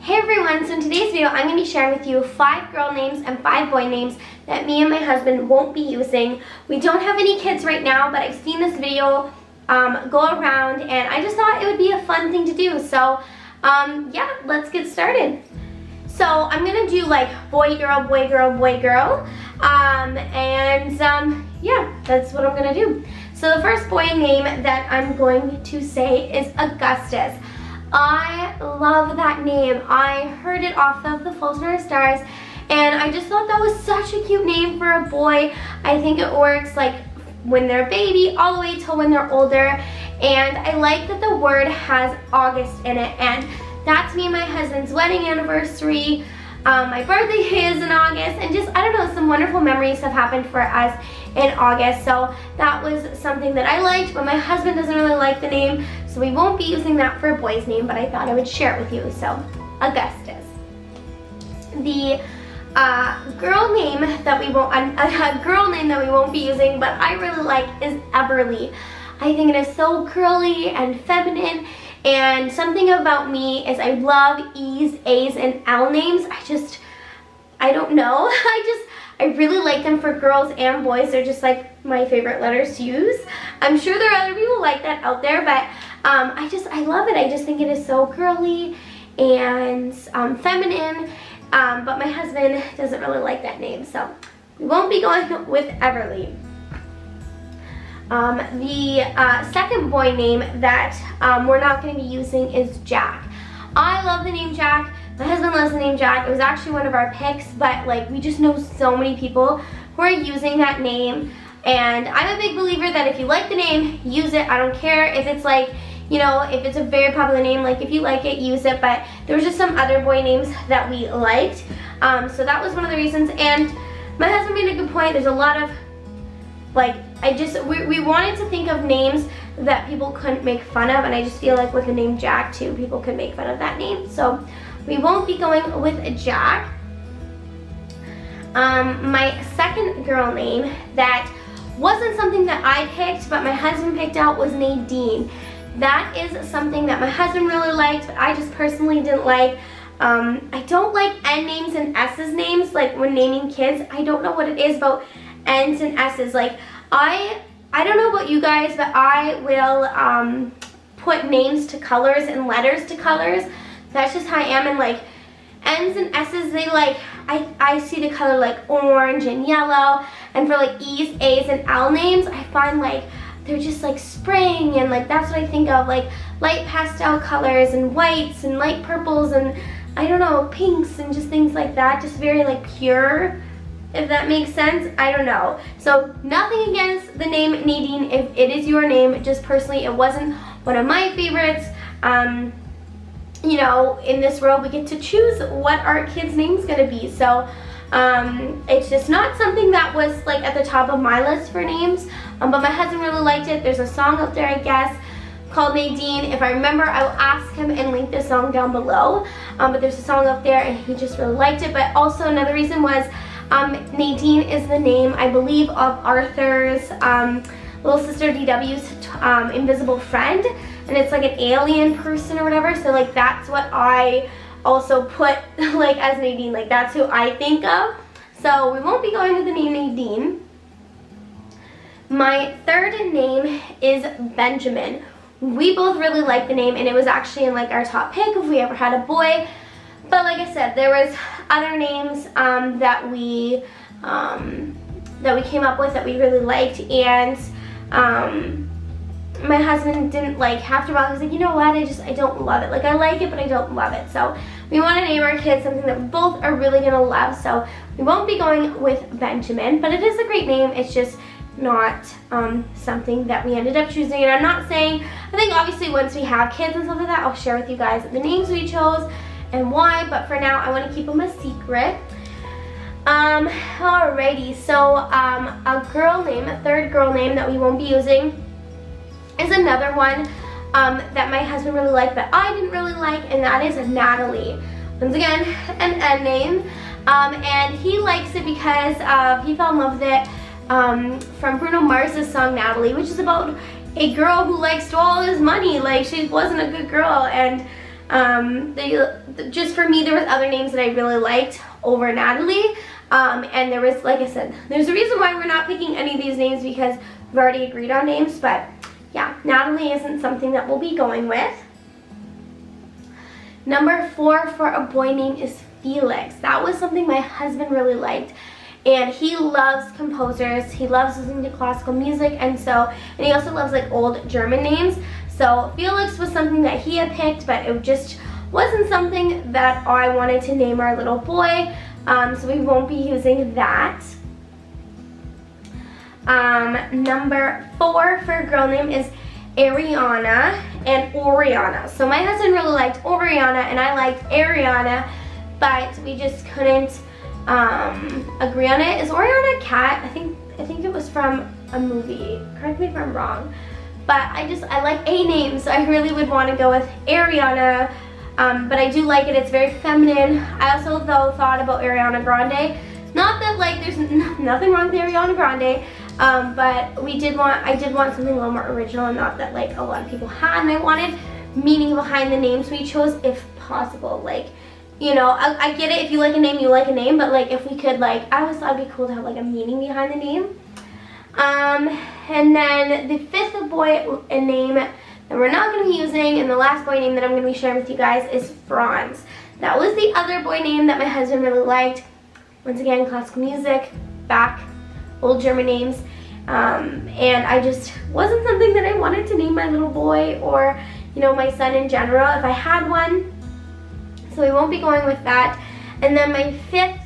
Hey everyone, so in today's video I'm going to be sharing with you 5 girl names and 5 boy names that me and my husband won't be using. We don't have any kids right now, but I've seen this video go around and I just thought it would be a fun thing to do. So yeah, let's get started. So I'm going to do like boy, girl, boy, girl, boy, girl. Yeah, that's what I'm going to do. So the first boy name that I'm going to say is Augustus. I love that name. I heard it off of The Fault in Our Stars and I just thought that was such a cute name for a boy. I think it works like when they're a baby all the way till when they're older, and I like that the word has August in it, and that's me and my husband's wedding anniversary. My birthday is in August, and just, I don't know, some wonderful memories have happened for us in August, so that was something that I liked, but my husband doesn't really like the name, so we won't be using that for a boy's name, but I thought I would share it with you. So Augustus. The girl name that we won't be using, but I really like, is Everly. I think it is so girly and feminine, and something about me is I love E's, A's, and L names. I don't know. I really like them for girls and boys. They're just like my favorite letters to use. I'm sure there are other people like that out there, but I love it. I just think it is so girly and feminine, but my husband doesn't really like that name, so we won't be going with Everly. The second boy name that we're not going to be using is Jack. I love the name Jack. My husband loves the name Jack. It was actually one of our picks, but like we just know so many people who are using that name, and I'm a big believer that if you like the name, use it. I don't care if it's like, you know, if it's a very popular name, like if you like it, use it, but there was just some other boy names that we liked, so that was one of the reasons. And my husband made a good point. There's a lot of, like, we wanted to think of names that people couldn't make fun of, and I just feel like with the name Jack too, people could make fun of that name, so we won't be going with Jack. My second girl name that wasn't something that I picked, but my husband picked out, was Nadine. That is something that my husband really liked, but I just personally didn't like. I don't like N names and S's names, like when naming kids. I don't know what it is about N's and S's. Like, I don't know about you guys, but I will put names to colors and letters to colors. That's just how I am. And like N's and S's, they like, I see the color like orange and yellow, and for like E's, A's, and L names, I find like they're just like spring, and like that's what I think of, like light pastel colors and whites and light purples and I don't know, pinks and just things like that, just very like pure, if that makes sense. I don't know. So nothing against the name Nadine if it is your name, just personally it wasn't one of my favorites. You know, in this world we get to choose what our kids' name's gonna be, so it's just not something that was like at the top of my list for names, but my husband really liked it. There's a song out there, I guess, called Nadine. If I remember, I will ask him and link this song down below, but there's a song out there and he just really liked it. But also another reason was Nadine is the name, I believe, of Arthur's little sister DW's invisible friend, and it's like an alien person or whatever, so like that's what I also put like as Nadine, like that's who I think of. So we won't be going with the name Nadine. My third name is Benjamin. We both really like the name, and it was actually in like our top pick if we ever had a boy, but like I said, there was other names that we came up with that we really liked, and my husband didn't like, after a while he was like, you know what, I don't love it. Like, I like it, but I don't love it. So we want to name our kids something that we both are really going to love. So we won't be going with Benjamin, but it is a great name. It's just not something that we ended up choosing. And I'm not saying, I think obviously once we have kids and stuff like that, I'll share with you guys the names we chose and why, but for now I want to keep them a secret. Alrighty, so a girl name, a third girl name that we won't be using is another one that my husband really liked but I didn't really like, and that is Natalie. Once again, an N name, and he likes it because he fell in love with it from Bruno Mars's song Natalie, which is about a girl who likes stole all his money. Like, she wasn't a good girl, and Just for me, there was other names that I really liked over Natalie. And there was, like I said, there's a reason why we're not picking any of these names because we've already agreed on names. But yeah, Natalie isn't something that we'll be going with. Number 4 for a boy name is Felix. That was something my husband really liked. And he loves composers. He loves listening to classical music, and he also loves like old German names. So Felix was something that he had picked, but it just wasn't something that I wanted to name our little boy. So we won't be using that. Number 4 for a girl name is Ariana and Oriana. So my husband really liked Oriana and I liked Ariana, but we just couldn't agree on it. Is Oriana a cat? I think it was from a movie. Correct me if I'm wrong. But I like a name, so I really would want to go with Ariana. But I do like it. It's very feminine. I also though thought about Ariana Grande. Not that like there's nothing wrong with Ariana Grande, but I did want something a little more original and not that like a lot of people had. And I wanted meaning behind the names we chose if possible. Like, you know, I get it, if you like a name, you like a name, but like if we could, like, I always thought it'd be cool to have like a meaning behind the name. And then the 5th boy name that we're not going to be using, and the last boy name that I'm going to be sharing with you guys is Franz. That was the other boy name that my husband really liked. Once again, classical music, back, old German names. And I just wasn't something that I wanted to name my little boy or, you know, my son in general if I had one. So we won't be going with that. And then my 5th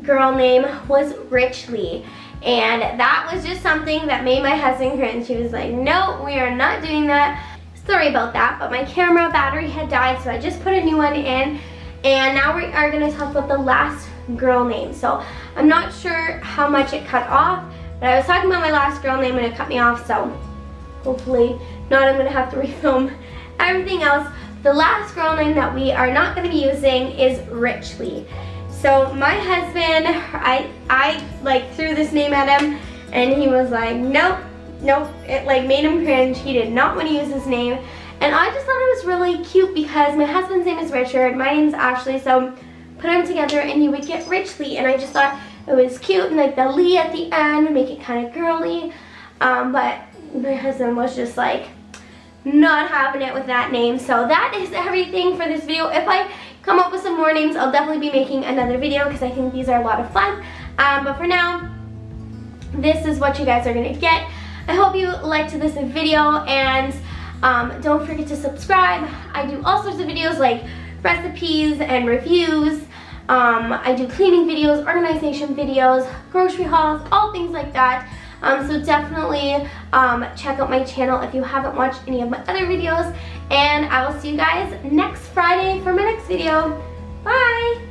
girl name was Richly. And that was just something that made my husband cringe. He was like, no, we are not doing that. Sorry about that, but my camera battery had died, so I just put a new one in. And now we are going to talk about the last girl name. So I'm not sure how much it cut off, but I was talking about my last girl name and it cut me off, so hopefully not. I'm going to have to refilm everything else. The last girl name that we are not going to be using is Richly. So my husband, I like threw this name at him and he was like, nope, nope. It like made him cringe. He did not want to use this name. And I just thought it was really cute because my husband's name is Richard, my name's Ashley, so put them together and you would get Richly. And I just thought it was cute, and like the Lee at the end would make it kind of girly. But my husband was just like not having it with that name. So that is everything for this video. If I come up with some more names, I'll definitely be making another video because I think these are a lot of fun. But for now, this is what you guys are going to get. I hope you liked this video, and don't forget to subscribe. I do all sorts of videos like recipes and reviews. I do cleaning videos, organization videos, grocery hauls, all things like that. So definitely check out my channel if you haven't watched any of my other videos. And I will see you guys next Friday for my next video. Bye!